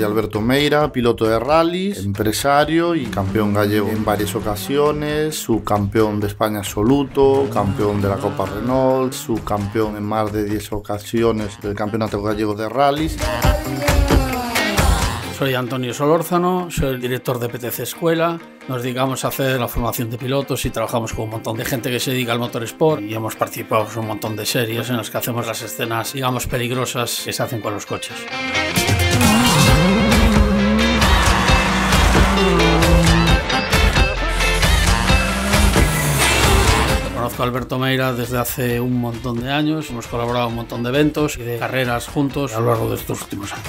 Alberto Meira, piloto de rallies, empresario y campeón gallego en varias ocasiones, subcampeón de España absoluto, campeón de la Copa Renault, subcampeón en más de 10 ocasiones del Campeonato Gallego de Rallies. Soy Antonio Solórzano, soy el director de PTC Escuela. Nos dedicamos a hacer la formación de pilotos y trabajamos con un montón de gente que se dedica al motorsport y hemos participado en un montón de series en las que hacemos las escenas, digamos, peligrosas que se hacen con los coches. Conozco a Alberto Meira desde hace un montón de años, hemos colaborado en un montón de eventos y de carreras juntos a lo largo de estos últimos años.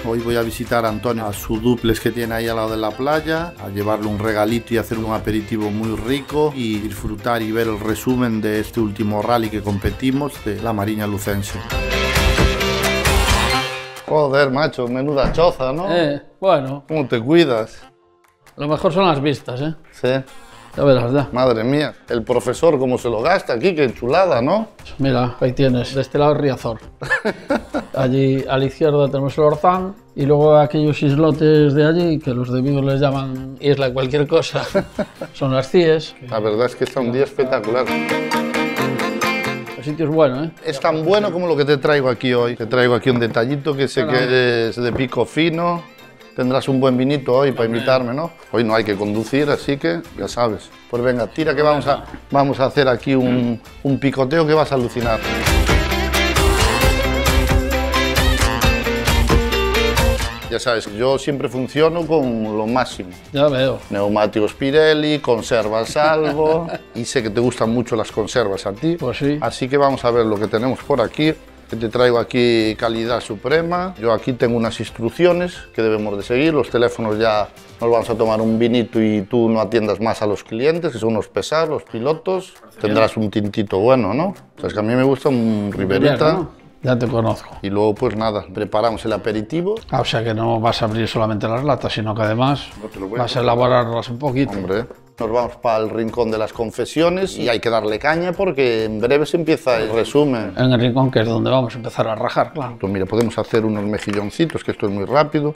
Hoy voy a visitar a Antonio a su duplex que tiene ahí al lado de la playa, a llevarle un regalito y hacer un aperitivo muy rico y disfrutar y ver el resumen de este último rally que competimos de la Mariña Lucense. Joder, macho, menuda choza, ¿no? Bueno. ¿Cómo te cuidas? Lo mejor son las vistas, ¿eh? Sí. Ya verás, ya. Madre mía, el profesor cómo se lo gasta aquí, qué chulada, ¿no? Mira, ahí tienes, de este lado Riazor. Allí a la izquierda tenemos el Orzán y luego aquellos islotes de allí, que los de Vigo les llaman isla cualquier cosa, son las Cíes. La verdad es que está un día espectacular. El sitio es bueno, ¿eh? Es tan bueno como lo que te traigo aquí hoy. Te traigo aquí un detallito que sé que es de pico fino. Tendrás un buen vinito hoy para invitarme, ¿no? Hoy no hay que conducir, así que ya sabes. Pues venga, tira que vamos a hacer aquí un picoteo que vas a alucinar. Ya sabes, yo siempre funciono con lo máximo. Ya veo. Neumáticos Pirelli, conservas Salvo y sé que te gustan mucho las conservas a ti. Pues sí. Así que vamos a ver lo que tenemos por aquí. Te traigo aquí calidad suprema. Yo aquí tengo unas instrucciones que debemos de seguir. Los teléfonos ya nos vamos a tomar un vinito y tú no atiendas más a los clientes, que son los pesados, los pilotos. Tendrás un tintito bueno, ¿no? O sea, es que a mí me gusta un Riberita. ¿No? Ya te conozco. Y luego, pues nada, preparamos el aperitivo. O sea que no vas a abrir solamente las latas, sino que además vas a elaborarlas un poquito. Hombre, nos vamos para el rincón de las confesiones y hay que darle caña porque en breve se empieza el resumen. En el rincón, que es donde vamos a empezar a rajar, claro. Pues mira, podemos hacer unos mejilloncitos, que esto es muy rápido.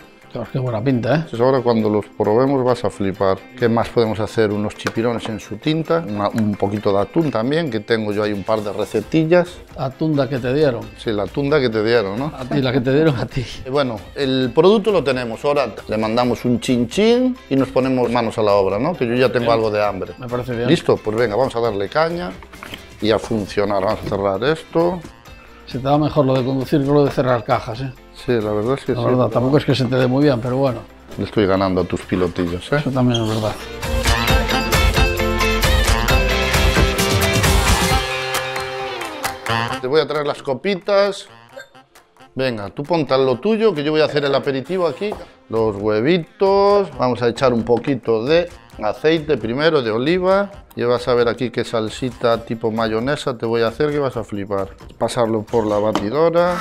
Qué buena pinta, ¿eh? Pues ahora cuando los probemos vas a flipar. ¿Qué más podemos hacer? Unos chipirones en su tinta, un poquito de atún también, que tengo yo ahí un par de recetillas. ¿Atunda que te dieron? Sí, la tunda que te dieron, ¿no? A ti, la que te dieron a ti. Bueno, el producto lo tenemos, ahora le mandamos un chin chin y nos ponemos manos a la obra, ¿no? Que yo ya tengo algo de hambre. Me parece bien. ¿Listo? Pues venga, vamos a darle caña y a funcionar. Vamos a cerrar esto. Se te da mejor lo de conducir que lo de cerrar cajas, ¿eh? Sí, la verdad es que sí. La verdad, tampoco es que se te dé muy bien, pero bueno. Le estoy ganando a tus pilotillos, ¿eh? Eso también es verdad. Te voy a traer las copitas. Venga, tú ponte lo tuyo, que yo voy a hacer el aperitivo aquí. Los huevitos. Vamos a echar un poquito de aceite primero, de oliva. Y vas a ver aquí qué salsita tipo mayonesa te voy a hacer, que vas a flipar. Pasarlo por la batidora.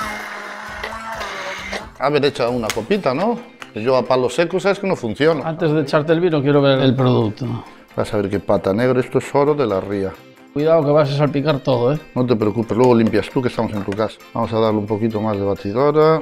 Haber hecho una copita, ¿no? Yo a palo seco sabes que no funciona. Antes de echarte el vino quiero ver el producto. Vas a ver qué pata negra, esto es oro de la ría. Cuidado que vas a salpicar todo, ¿eh? No te preocupes, luego limpias tú que estamos en tu casa. Vamos a darle un poquito más de batidora.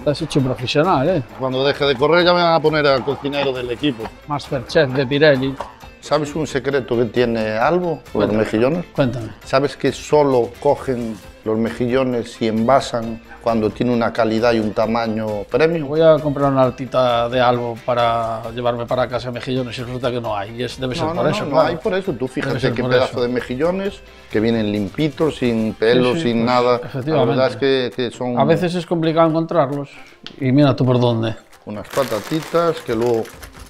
Te has hecho un profesional, ¿eh? Cuando deje de correr ya me van a poner al cocinero del equipo. Masterchef de Pirelli. ¿Sabes un secreto que tiene Albo, los mejillones? Cuéntame. ¿Sabes que solo cogen los mejillones y envasan cuando tiene una calidad y un tamaño premium? Voy a comprar una latita de Albo para llevarme para casa mejillones y resulta que no hay. Debe ser por eso, no claro. hay por eso. Tú fíjate qué por pedazo eso. de mejillones que vienen limpitos, sin pelo, Sí, sin pues, nada. efectivamente. La verdad es que son... A veces es complicado encontrarlos y mira tú por dónde. Unas patatitas que luego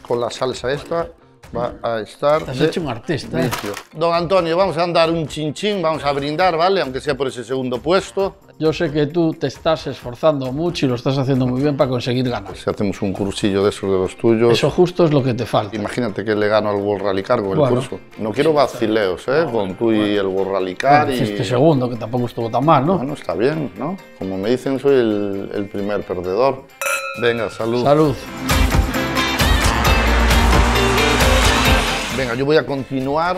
con la salsa esta va a estar... Te has hecho un artista, ¿eh? vicio. Don Antonio, vamos a dar un chin chin, vamos a brindar, ¿vale? Aunque sea por ese segundo puesto. Yo sé que tú te estás esforzando mucho y lo estás haciendo muy bien para conseguir ganar. Si hacemos un cursillo de esos de los tuyos... Eso justo es lo que te falta. Imagínate que le gano al World Rally Car con el Bueno. curso. No quiero vacileos, ¿eh? Con tú y el World Rally Car Bueno, y... hiciste segundo, que tampoco estuvo tan mal, ¿no? Bueno, está bien, ¿no? Como me dicen, soy el primer perdedor. Venga, salud. Salud. Venga, yo voy a continuar.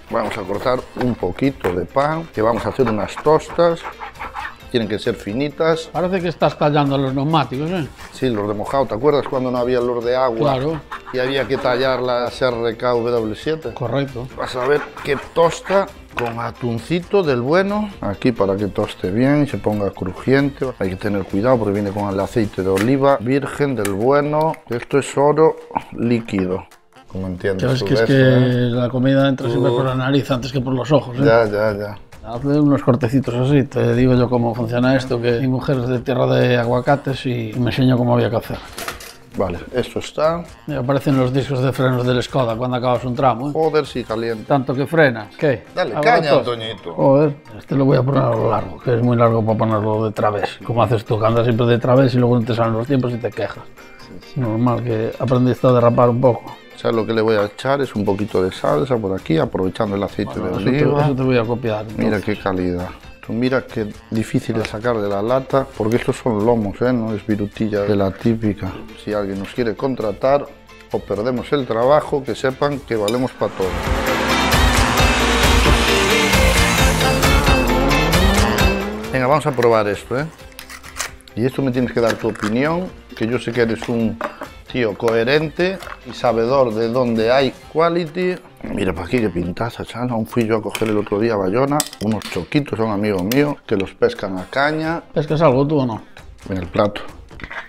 Vamos a cortar un poquito de pan, que vamos a hacer unas tostas. tienen que ser finitas. Parece que estás tallando los neumáticos, ¿eh? Sí, los de mojado. ¿Te acuerdas cuando no había los de agua? Claro. Y había que tallar las RK W7. Correcto. Vas a ver que tosta con atuncito del bueno. Aquí para que toste bien y se ponga crujiente. Hay que tener cuidado porque viene con el aceite de oliva virgen del bueno. Esto es oro líquido. Como entiendes. Sabes que es que la comida entra siempre por la nariz antes que por los ojos, ¿eh? Ya. Hazle unos cortecitos así, te digo yo cómo funciona esto, que mi mujer es de tierra de aguacates y me enseñó cómo había que hacer. Vale, esto está. Me aparecen los discos de frenos del Skoda cuando acabas un tramo, ¿eh? Joder, sí, caliente. Tanto que frenas, ¿qué? Dale ¿Ahora caña, tos? Antoñito. Joder, este lo voy a poner a lo largo, que es muy largo para ponerlo de través. Como haces tú, que andas siempre de través y luego no te salen los tiempos y te quejas. Normal que aprendiste a derrapar un poco. ¿Sabes lo que le voy a echar? Es un poquito de salsa por aquí, aprovechando el aceite de oliva. Eso te voy a copiar. Entonces. Mira qué calidad. Tú mira qué difícil es sacar de la lata, porque estos son lomos, ¿eh? No es virutilla de la típica. Si alguien nos quiere contratar o perdemos el trabajo, que sepan que valemos para todo. Venga, vamos a probar esto, ¿eh? Y esto me tienes que dar tu opinión, que yo sé que eres un tío coherente y sabedor de dónde hay quality. Mira para aquí qué pintaza, chaval. Aún fui yo a coger el otro día a Bayona unos choquitos a un amigo mío que los pescan a caña. ¿Pescas algo tú o no? En el plato.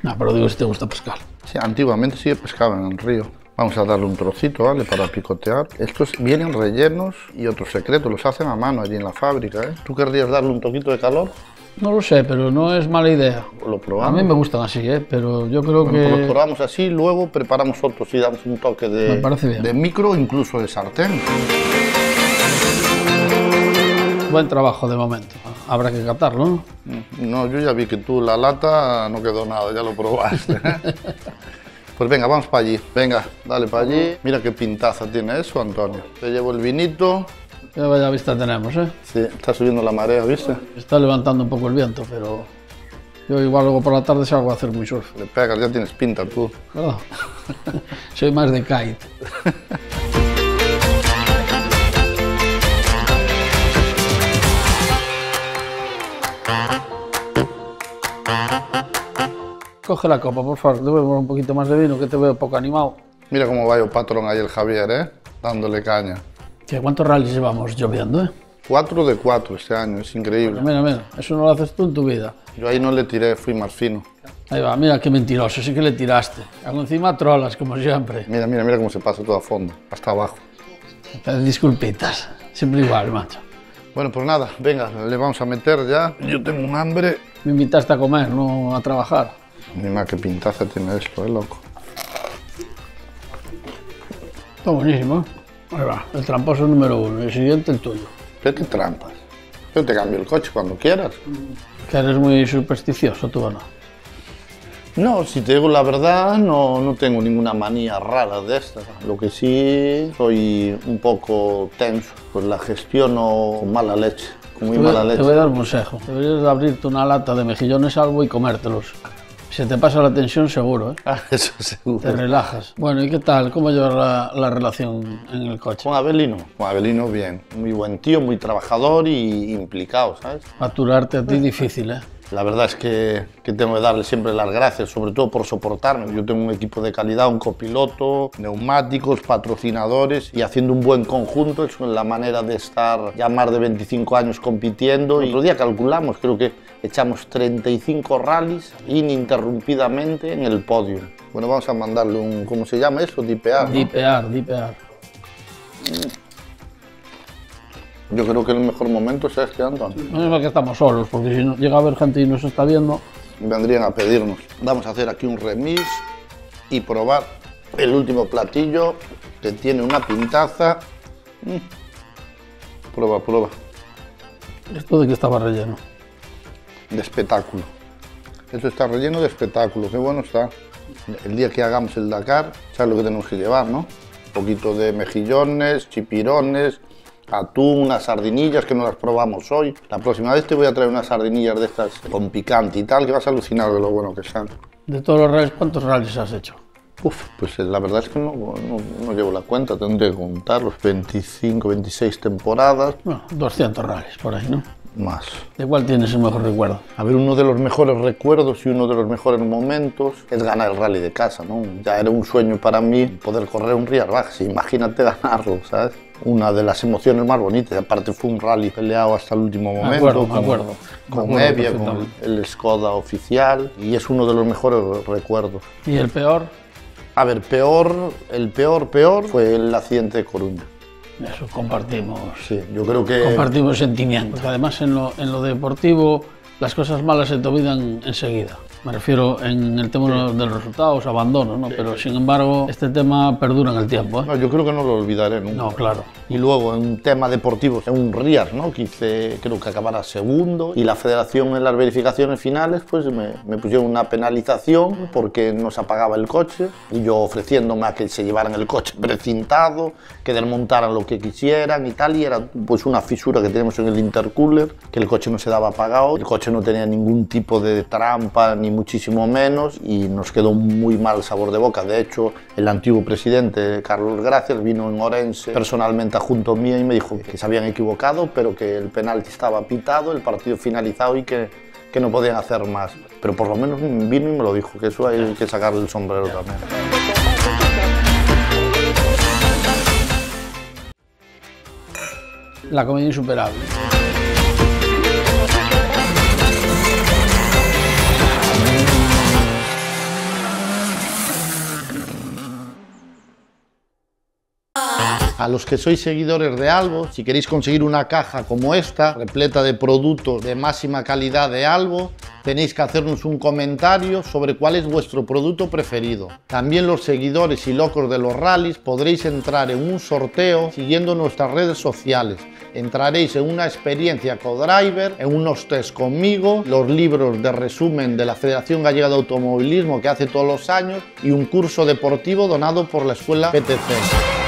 No, pero digo si te gusta pescar. Sí, antiguamente sí pescaban en el río. Vamos a darle un trocito, ¿vale? Para picotear. Estos vienen rellenos y otros secretos, los hacen a mano allí en la fábrica, ¿eh? ¿Tú querrías darle un poquito de calor? No lo sé, pero no es mala idea. Lo A probamos. mí me gustan así, pero yo creo Bueno, pues los que... probamos así, luego preparamos otros y damos un toque Me parece bien. de micro, incluso de sartén. Buen trabajo de momento. Habrá que catarlo, ¿no? No, yo ya vi que tú la lata no quedó nada, ya lo probaste. Pues venga, vamos para allí. Venga, dale para allí. Mira qué pintaza tiene eso, Antonio. Te llevo el vinito. Ya vaya vista tenemos, ¿eh? Sí, está subiendo la marea, ¿viste? Está levantando un poco el viento, pero... Yo igual luego por la tarde salgo a hacer muy surf, Le pegas, ya tienes pinta tú. ¿verdad? Soy más de kite. Coge la copa, por favor. Te voy a poner un poquito más de vino, que te veo poco animado. Mira cómo va el patrón ahí el Javier, ¿eh? Dándole caña. ¿Qué, ¿Cuántos rallies llevamos lloviendo, 4 de 4 este año, es increíble. Mira, eso no lo haces tú en tu vida. Yo ahí no le tiré, fui más fino. Ahí va, mira qué mentiroso, sí que le tiraste. Hago encima trolas, como siempre. Mira cómo se pasa todo a fondo, hasta abajo. Disculpitas, siempre igual, macho. Bueno, pues nada, venga, le vamos a meter ya. Yo tengo un hambre. Me invitaste a comer, no a trabajar. Mira qué pintaza tiene esto, loco. Está buenísimo, ¿eh? Ahí va, el tramposo número 1, el siguiente el tuyo. ¿Qué te trampas? Yo te cambio el coche cuando quieras. Que eres muy supersticioso, tú o no. No, si te digo la verdad, no tengo ninguna manía rara de estas. Lo que sí soy un poco tenso, pues la gestiono con mala leche, con muy mala leche. Te voy a dar un consejo. Deberías de abrirte una lata de mejillones algo y comértelos. Se te pasa la tensión seguro, ¿eh? Ah, eso seguro. Te relajas. Bueno, ¿y qué tal? ¿Cómo llevas la relación en el coche? Con Abelino bien. Muy buen tío, muy trabajador y implicado, ¿sabes? Aturarte a ti difícil, ¿eh? La verdad es que tengo que darle siempre las gracias, sobre todo por soportarme. Yo tengo un equipo de calidad, un copiloto, neumáticos, patrocinadores y haciendo un buen conjunto. Es la manera de estar ya más de 25 años compitiendo. Y otro día calculamos, creo que echamos 35 rallies ininterrumpidamente en el podio. Bueno, vamos a mandarle un, ¿cómo se llama eso? Dipear, ¿no? Dipear. Yo creo que el mejor momento es este, Antonio. No es que estamos solos, porque si no, llega a haber gente y nos está viendo... Vendrían a pedirnos. Vamos a hacer aquí un remix y probar el último platillo que tiene una pintaza. Prueba. ¿Esto de qué estaba relleno? De espectáculo. Esto está relleno de espectáculo, qué bueno está. El día que hagamos el Dakar, ¿sabes lo que tenemos que llevar, no? Un poquito de mejillones, chipirones, atún, unas sardinillas que no las probamos hoy. La próxima vez te voy a traer unas sardinillas de estas con picante y tal, que vas a alucinar de lo bueno que están. De todos los rallies, ¿cuántos rallies has hecho? Pues la verdad es que no llevo la cuenta, tendré que contar los 25, 26 temporadas. Bueno, 200 rallies por ahí, ¿no? más. ¿De cuál tienes el mejor recuerdo? A ver, uno de los mejores recuerdos y uno de los mejores momentos es ganar el rally de casa, ¿no? Ya era un sueño para mí poder correr un Rías Bajas, imagínate ganarlo, ¿sabes? Una de las emociones más bonitas, aparte fue un rally peleado hasta el último momento. Me acuerdo. Con Evia, con el Skoda oficial, y es uno de los mejores recuerdos. ¿Y el peor? A ver, el peor fue el accidente de Coruña. Eso compartimos. Sí, yo creo que... Compartimos sentimientos. Porque además en lo deportivo las cosas malas se te olvidan enseguida. Me refiero en el tema de los resultados, abandonos, ¿no? Pero sin embargo, este tema perdura en el tiempo, ¿eh? No, yo creo que no lo olvidaré nunca. No, claro. Y luego en un tema deportivo, en un Rías, ¿no? Que hice, creo que acabara segundo, y la federación en las verificaciones finales pues me pusieron una penalización porque nos apagaba el coche, y yo ofreciéndome a que se llevaran el coche precintado, que desmontaran lo que quisieran y tal, y era pues una fisura que tenemos en el intercooler, que el coche no se daba apagado, el coche no tenía ningún tipo de trampa ni muchísimo menos, y nos quedó un muy mal sabor de boca. De hecho, el antiguo presidente Carlos Gracias vino en Orense personalmente junto mío y me dijo que se habían equivocado, pero que el penalti estaba pitado, el partido finalizado y que no podían hacer más. Pero por lo menos vino y me lo dijo, que eso hay que sacarle el sombrero también. La comedia insuperable. A los que sois seguidores de Albo, si queréis conseguir una caja como esta, repleta de productos de máxima calidad de Albo, tenéis que hacernos un comentario sobre cuál es vuestro producto preferido. También los seguidores y locos de los rallies podréis entrar en un sorteo siguiendo nuestras redes sociales. Entraréis en una experiencia co-driver, en unos test conmigo, los libros de resumen de la Federación Gallega de Automovilismo que hace todos los años y un curso deportivo donado por la Escuela PTC.